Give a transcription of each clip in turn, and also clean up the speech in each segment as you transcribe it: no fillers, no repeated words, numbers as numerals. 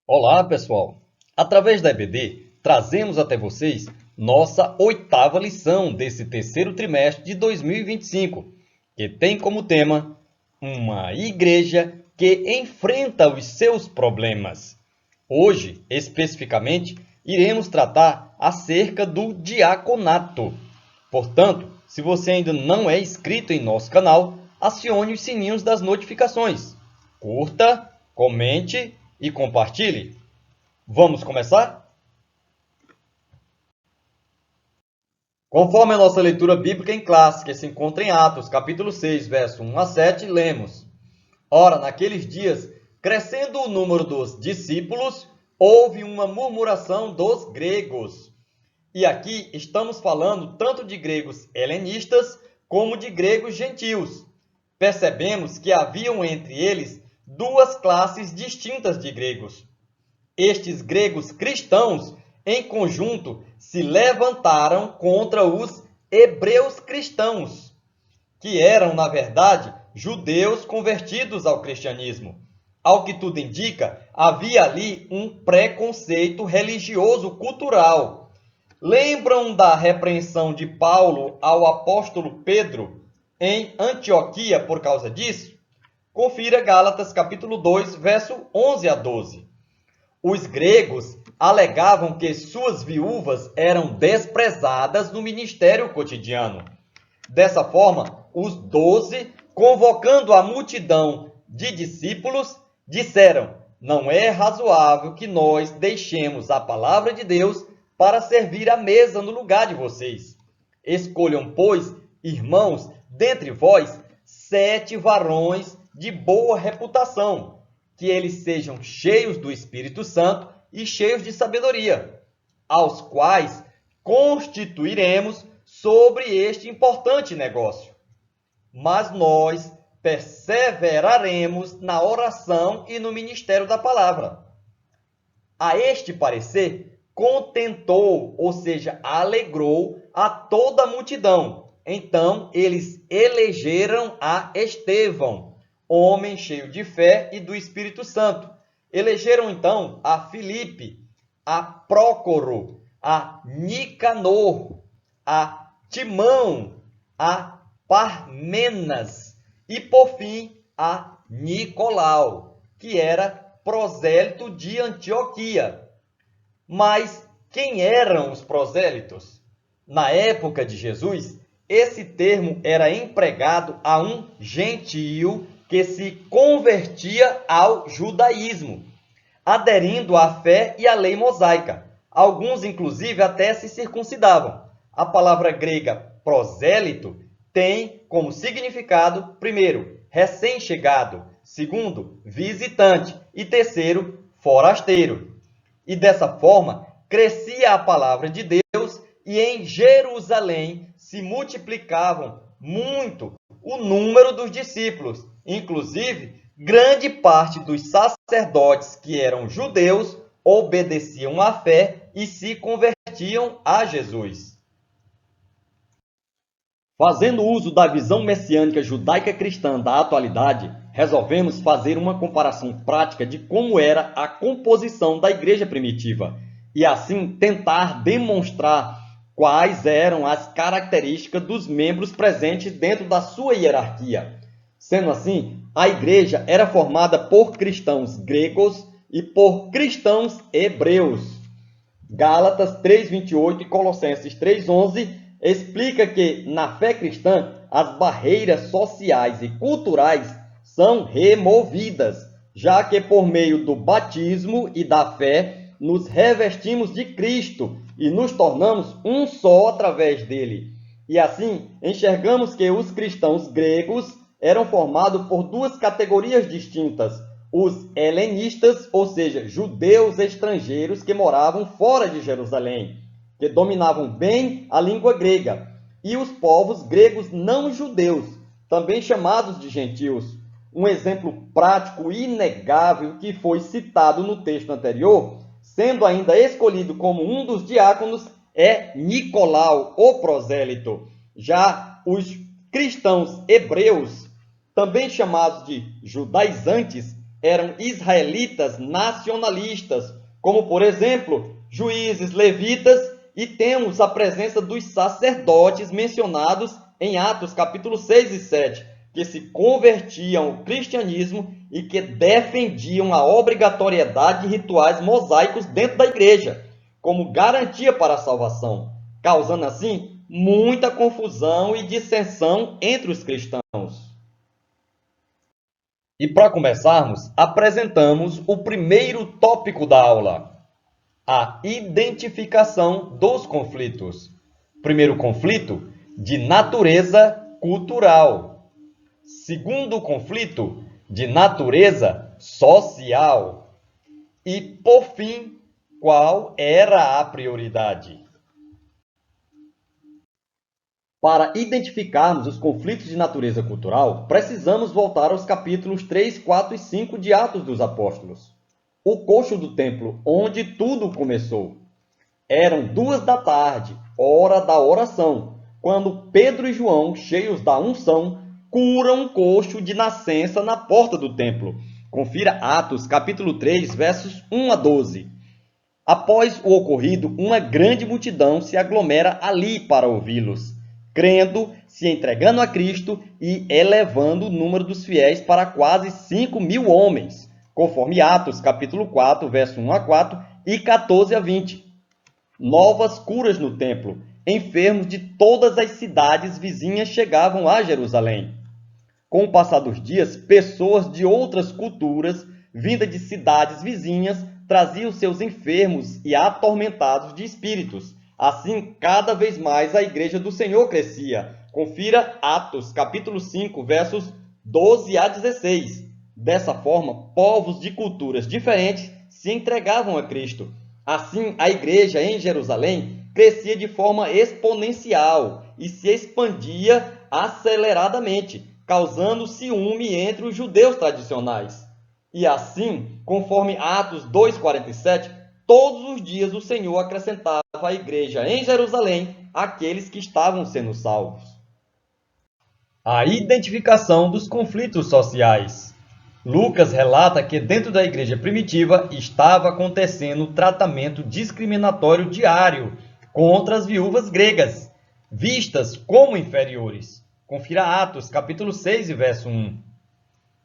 Olá, pessoal! Através da EBD, trazemos até vocês nossa 8ª lição desse terceiro trimestre de 2025, que tem como tema uma igreja que enfrenta os seus problemas. Hoje, especificamente, iremos tratar acerca do diaconato. Portanto, se você ainda não é inscrito em nosso canal, acione os sininhos das notificações. Curta, comente e compartilhe. Vamos começar? Conforme a nossa leitura bíblica em classe, que se encontra em Atos, capítulo 6, verso 1 a 7, lemos: Ora, naqueles dias, crescendo o número dos discípulos, houve uma murmuração dos gregos. E aqui estamos falando tanto de gregos helenistas como de gregos gentios. Percebemos que haviam entre eles duas classes distintas de gregos. Estes gregos cristãos, em conjunto, se levantaram contra os hebreus cristãos, que eram, na verdade, judeus convertidos ao cristianismo. Ao que tudo indica, havia ali um preconceito religioso-cultural. Lembram da repreensão de Paulo ao apóstolo Pedro em Antioquia por causa disso? Confira Gálatas capítulo 2, verso 11 a 12. Os gregos alegavam que suas viúvas eram desprezadas no ministério cotidiano. Dessa forma, os 12, convocando a multidão de discípulos, disseram: Não é razoável que nós deixemos a palavra de Deus para servir à mesa no lugar de vocês. Escolham, pois, irmãos, dentre vós, 7 varões de boa reputação, que eles sejam cheios do Espírito Santo e cheios de sabedoria, aos quais constituiremos sobre este importante negócio. Mas nós perseveraremos na oração e no ministério da palavra. A este parecer, contentou, ou seja, alegrou a toda a multidão. Então, eles elegeram a Estevão, homem cheio de fé e do Espírito Santo. Elegeram, então, a Filipe, a Prócoro, a Nicanor, a Timão, a Parmenas e, por fim, a Nicolau, que era prosélito de Antioquia. Mas quem eram os prosélitos? Na época de Jesus, esse termo era empregado a um gentio que se convertia ao judaísmo, aderindo à fé e à lei mosaica. Alguns, inclusive, até se circuncidavam. A palavra grega prosélito tem como significado, primeiro, recém-chegado, segundo, visitante e terceiro, forasteiro. E dessa forma, crescia a palavra de Deus e em Jerusalém se multiplicavam muito o número dos discípulos. Inclusive, grande parte dos sacerdotes que eram judeus obedeciam à fé e se convertiam a Jesus. Fazendo uso da visão messiânica judaica cristã da atualidade, resolvemos fazer uma comparação prática de como era a composição da igreja primitiva e assim tentar demonstrar quais eram as características dos membros presentes dentro da sua hierarquia. Sendo assim, a igreja era formada por cristãos gregos e por cristãos hebreus. Gálatas 3:28 e Colossenses 3:11 explica que, na fé cristã, as barreiras sociais e culturais são removidas, já que por meio do batismo e da fé nos revestimos de Cristo e nos tornamos um só através dele. E assim, enxergamos que os cristãos gregos eram formados por duas categorias distintas: os helenistas, ou seja, judeus estrangeiros que moravam fora de Jerusalém, que dominavam bem a língua grega, e os povos gregos não judeus, também chamados de gentios. Um exemplo prático e inegável que foi citado no texto anterior, sendo ainda escolhido como um dos diáconos, é Nicolau, o prosélito. Já os cristãos hebreus, também chamados de judaizantes, eram israelitas nacionalistas, como, por exemplo, juízes, levitas, e temos a presença dos sacerdotes mencionados em Atos capítulo 6 e 7, que se convertiam ao cristianismo e que defendiam a obrigatoriedade de rituais mosaicos dentro da igreja, como garantia para a salvação, causando assim muita confusão e dissensão entre os cristãos. E para começarmos, apresentamos o primeiro tópico da aula: a identificação dos conflitos. Primeiro conflito, de natureza cultural. Segundo conflito, de natureza social. E, por fim, qual era a prioridade? Para identificarmos os conflitos de natureza cultural, precisamos voltar aos capítulos 3, 4 e 5 de Atos dos Apóstolos. O coxo do templo, onde tudo começou. Eram 2h, hora da oração, quando Pedro e João, cheios da unção, curam um coxo de nascença na porta do templo. Confira Atos, capítulo 3, versos 1 a 12. Após o ocorrido, uma grande multidão se aglomera ali para ouvi-los, crendo, se entregando a Cristo e elevando o número dos fiéis para quase 5.000 homens, conforme Atos, capítulo 4, verso 1 a 4 e 14 a 20. Novas curas no templo. Enfermos de todas as cidades vizinhas chegavam a Jerusalém. Com o passar dos dias, pessoas de outras culturas, vindas de cidades vizinhas, traziam seus enfermos e atormentados de espíritos. Assim, cada vez mais a igreja do Senhor crescia. Confira Atos, capítulo 5, versos 12 a 16. Dessa forma, povos de culturas diferentes se entregavam a Cristo. Assim, a igreja em Jerusalém crescia de forma exponencial e se expandia aceleradamente, causando ciúme entre os judeus tradicionais. E assim, conforme Atos 2,47, todos os dias o Senhor acrescentava à igreja em Jerusalém aqueles que estavam sendo salvos. A identificação dos conflitos sociais. Lucas relata que dentro da igreja primitiva estava acontecendo um tratamento discriminatório diário contra as viúvas gregas, vistas como inferiores. Confira Atos, capítulo 6, verso 1.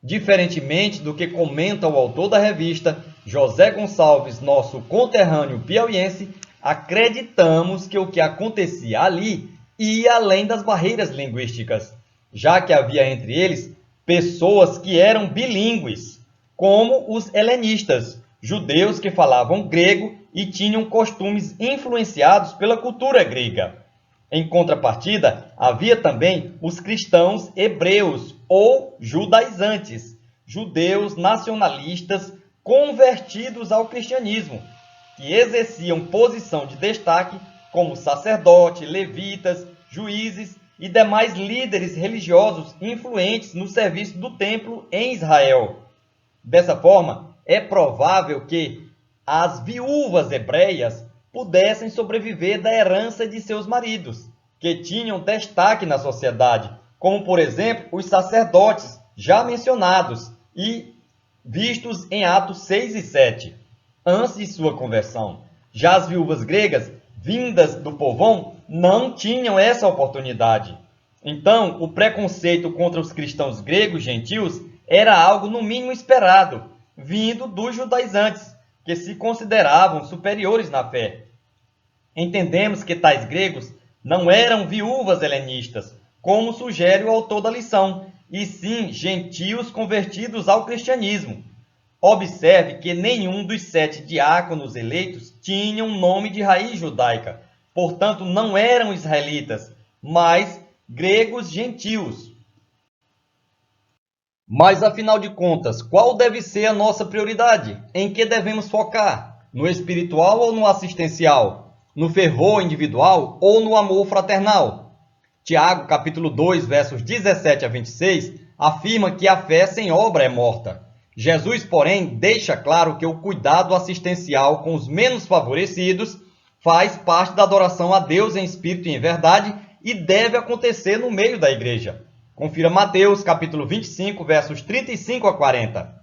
Diferentemente do que comenta o autor da revista, José Gonçalves, nosso conterrâneo piauiense, acreditamos que o que acontecia ali ia além das barreiras linguísticas, já que havia entre eles pessoas que eram bilíngues, como os helenistas, judeus que falavam grego e tinham costumes influenciados pela cultura grega. Em contrapartida, havia também os cristãos hebreus ou judaizantes, judeus nacionalistas convertidos ao cristianismo, que exerciam posição de destaque como sacerdotes, levitas, juízes e demais líderes religiosos influentes no serviço do templo em Israel. Dessa forma, é provável que as viúvas hebreias pudessem sobreviver da herança de seus maridos, que tinham destaque na sociedade, como, por exemplo, os sacerdotes já mencionados e vistos em Atos 6 e 7, antes de sua conversão. Já as viúvas gregas, vindas do povão, não tinham essa oportunidade. Então, o preconceito contra os cristãos gregos gentios era algo no mínimo esperado, vindo dos judaizantes, que se consideravam superiores na fé. Entendemos que tais gregos não eram viúvas helenistas, como sugere o autor da lição, e sim gentios convertidos ao cristianismo. Observe que nenhum dos 7 diáconos eleitos tinha um nome de raiz judaica, portanto não eram israelitas, mas gregos gentios. Mas afinal de contas, qual deve ser a nossa prioridade? Em que devemos focar? No espiritual ou no assistencial? No fervor individual ou no amor fraternal? Tiago, capítulo 2, versos 17 a 26, afirma que a fé sem obra é morta. Jesus, porém, deixa claro que o cuidado assistencial com os menos favorecidos faz parte da adoração a Deus em espírito e em verdade e deve acontecer no meio da igreja. Confira Mateus, capítulo 25, versos 35 a 40.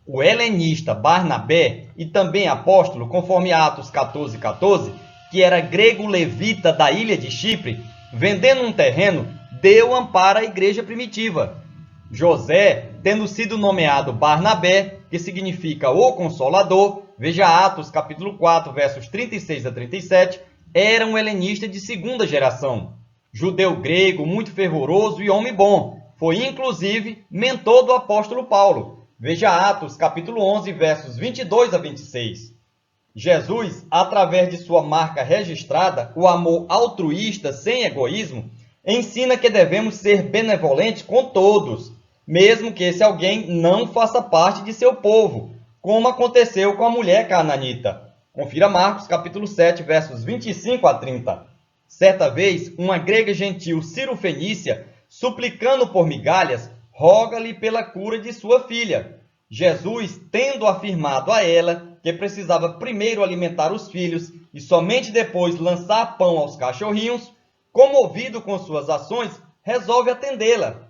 O helenista Barnabé, e também apóstolo, conforme Atos 14:14, que era grego levita da ilha de Chipre, vendendo um terreno, deu amparo à igreja primitiva. José, tendo sido nomeado Barnabé, que significa o Consolador, veja Atos capítulo 4, versos 36 a 37, era um helenista de segunda geração. Judeu grego, muito fervoroso e homem bom. Foi, inclusive, mentor do apóstolo Paulo. Veja Atos capítulo 11, versos 22 a 26. Jesus, através de sua marca registrada, o amor altruísta sem egoísmo, ensina que devemos ser benevolentes com todos, mesmo que esse alguém não faça parte de seu povo, como aconteceu com a mulher cananita. Confira Marcos capítulo 7, versos 25 a 30. Certa vez, uma grega gentil cirofenícia, suplicando por migalhas, roga-lhe pela cura de sua filha. Jesus, tendo afirmado a ela que precisava primeiro alimentar os filhos e somente depois lançar pão aos cachorrinhos, comovido com suas ações, resolve atendê-la,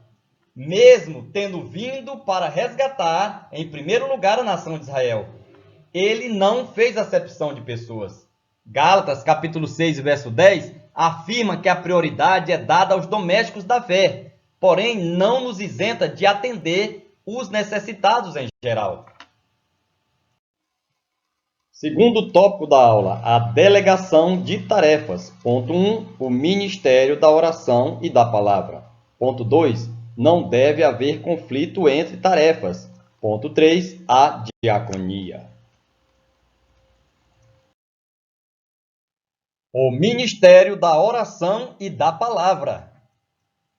mesmo tendo vindo para resgatar, em primeiro lugar, a nação de Israel. Ele não fez acepção de pessoas. Gálatas, capítulo 6, verso 10, afirma que a prioridade é dada aos domésticos da fé, porém não nos isenta de atender os necessitados em geral. Segundo tópico da aula, a delegação de tarefas. Ponto 1, o ministério da oração e da palavra. Ponto 2, não deve haver conflito entre tarefas. Ponto 3, a diaconia. O ministério da oração e da palavra.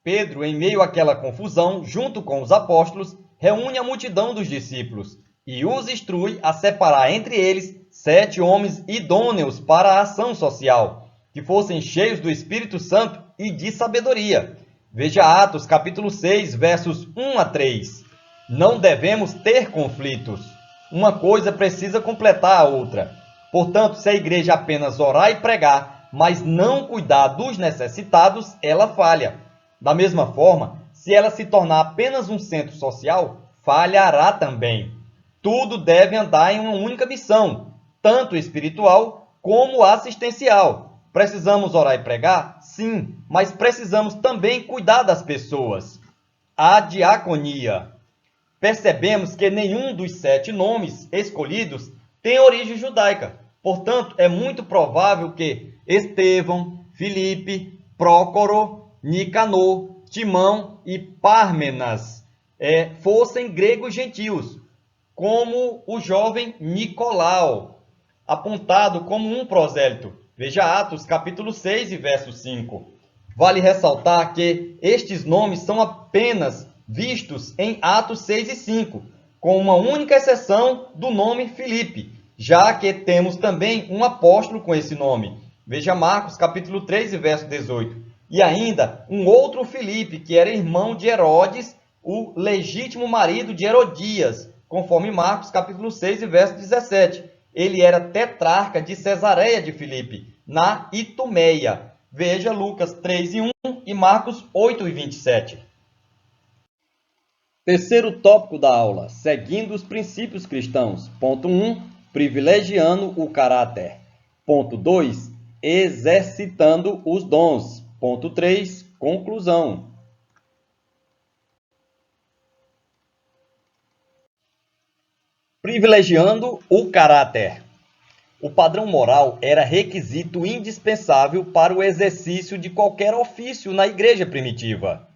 Pedro, em meio àquela confusão, junto com os apóstolos, reúne a multidão dos discípulos e os instrui a separar entre eles 7 homens idôneos para a ação social, que fossem cheios do Espírito Santo e de sabedoria. Veja Atos, capítulo 6, versos 1 a 3. Não devemos ter conflitos. Uma coisa precisa completar a outra. Portanto, se a igreja apenas orar e pregar, mas não cuidar dos necessitados, ela falha. Da mesma forma, se ela se tornar apenas um centro social, falhará também. Tudo deve andar em uma única missão, tanto espiritual como assistencial. Precisamos orar e pregar? Sim, mas precisamos também cuidar das pessoas. A diaconia. Percebemos que nenhum dos 7 nomes escolhidos tem origem judaica. Portanto, é muito provável que Estevão, Filipe, Prócoro, Nicanor, Timão e Pármenas fossem gregos gentios, como o jovem Nicolau, apontado como um prosélito. Veja Atos, capítulo 6 e verso 5. Vale ressaltar que estes nomes são apenas vistos em Atos 6 e 5, com uma única exceção do nome Filipe, já que temos também um apóstolo com esse nome. Veja Marcos, capítulo 3 e verso 18. E ainda um outro Filipe, que era irmão de Herodes, o legítimo marido de Herodias, conforme Marcos, capítulo 6 e verso 17. Ele era tetrarca de Cesareia de Filipe, na Itumeia. Veja Lucas 3 e 1 e Marcos 8 e 27. Terceiro tópico da aula, seguindo os princípios cristãos. Ponto 1, privilegiando o caráter. Ponto 2, exercitando os dons. Ponto 3, conclusão. Privilegiando o caráter. O padrão moral era requisito indispensável para o exercício de qualquer ofício na igreja primitiva.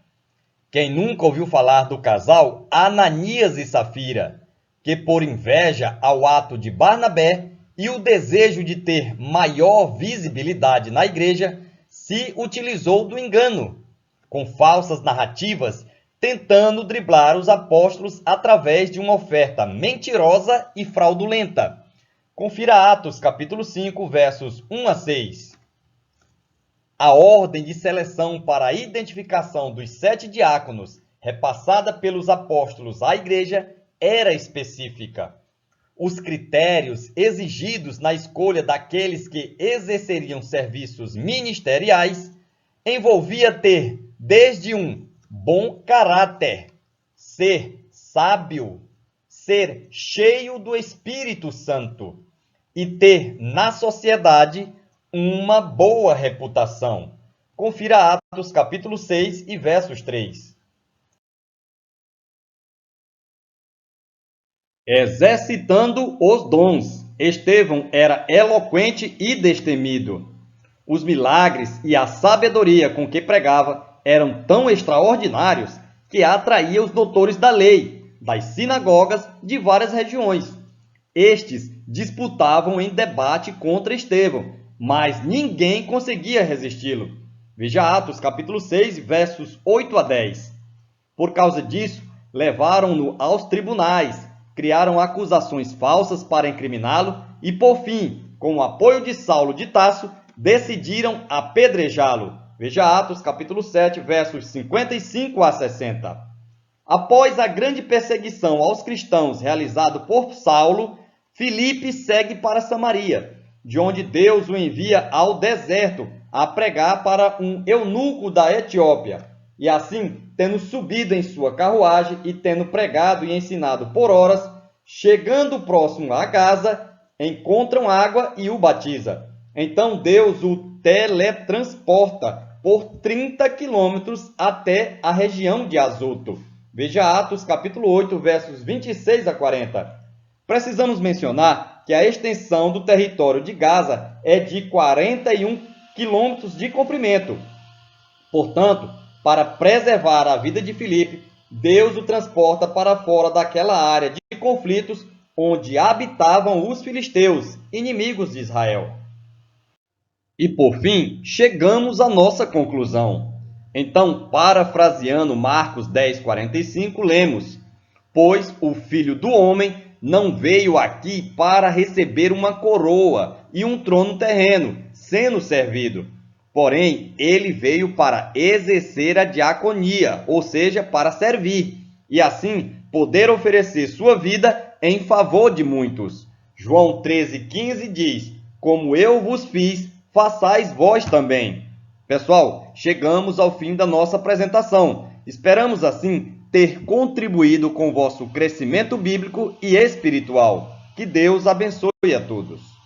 Quem nunca ouviu falar do casal Ananias e Safira, que por inveja ao ato de Barnabé e o desejo de ter maior visibilidade na igreja, se utilizou do engano, com falsas narrativas, tentando driblar os apóstolos através de uma oferta mentirosa e fraudulenta. Confira Atos, capítulo 5, versos 1 a 6. A ordem de seleção para a identificação dos 7 diáconos, repassada pelos apóstolos à igreja, era específica. Os critérios exigidos na escolha daqueles que exerceriam serviços ministeriais envolvia ter desde um bom caráter, ser sábio, ser cheio do Espírito Santo e ter na sociedade uma boa reputação. Confira Atos capítulo 6 e versos 3. Exercitando os dons, Estevão era eloquente e destemido. Os milagres e a sabedoria com que pregava eram tão extraordinários que atraía os doutores da lei, das sinagogas de várias regiões. Estes disputavam em debate contra Estevão, mas ninguém conseguia resisti-lo. Veja Atos capítulo 6, versos 8 a 10. Por causa disso, levaram-no aos tribunais, criaram acusações falsas para incriminá-lo e, por fim, com o apoio de Saulo de Tarso, decidiram apedrejá-lo. Veja Atos capítulo 7, versos 55 a 60. Após a grande perseguição aos cristãos realizada por Saulo, Filipe segue para Samaria, de onde Deus o envia ao deserto a pregar para um eunuco da Etiópia. E assim, tendo subido em sua carruagem e tendo pregado e ensinado por horas, chegando próximo a Gaza, encontram água e o batiza. Então Deus o teletransporta por 30 quilômetros até a região de Azoto. Veja Atos capítulo 8, versos 26 a 40. Precisamos mencionar que a extensão do território de Gaza é de 41 quilômetros de comprimento. Portanto, para preservar a vida de Filipe, Deus o transporta para fora daquela área de conflitos onde habitavam os filisteus, inimigos de Israel. E por fim, chegamos à nossa conclusão. Então, parafraseando Marcos 10:45, lemos: Pois o Filho do Homem não veio aqui para receber uma coroa e um trono terreno, sendo servido. Porém, ele veio para exercer a diaconia, ou seja, para servir, e assim poder oferecer sua vida em favor de muitos. João 13:15 diz: Como eu vos fiz, façais vós também. Pessoal, chegamos ao fim da nossa apresentação. Esperamos assim ter contribuído com o vosso crescimento bíblico e espiritual. Que Deus abençoe a todos.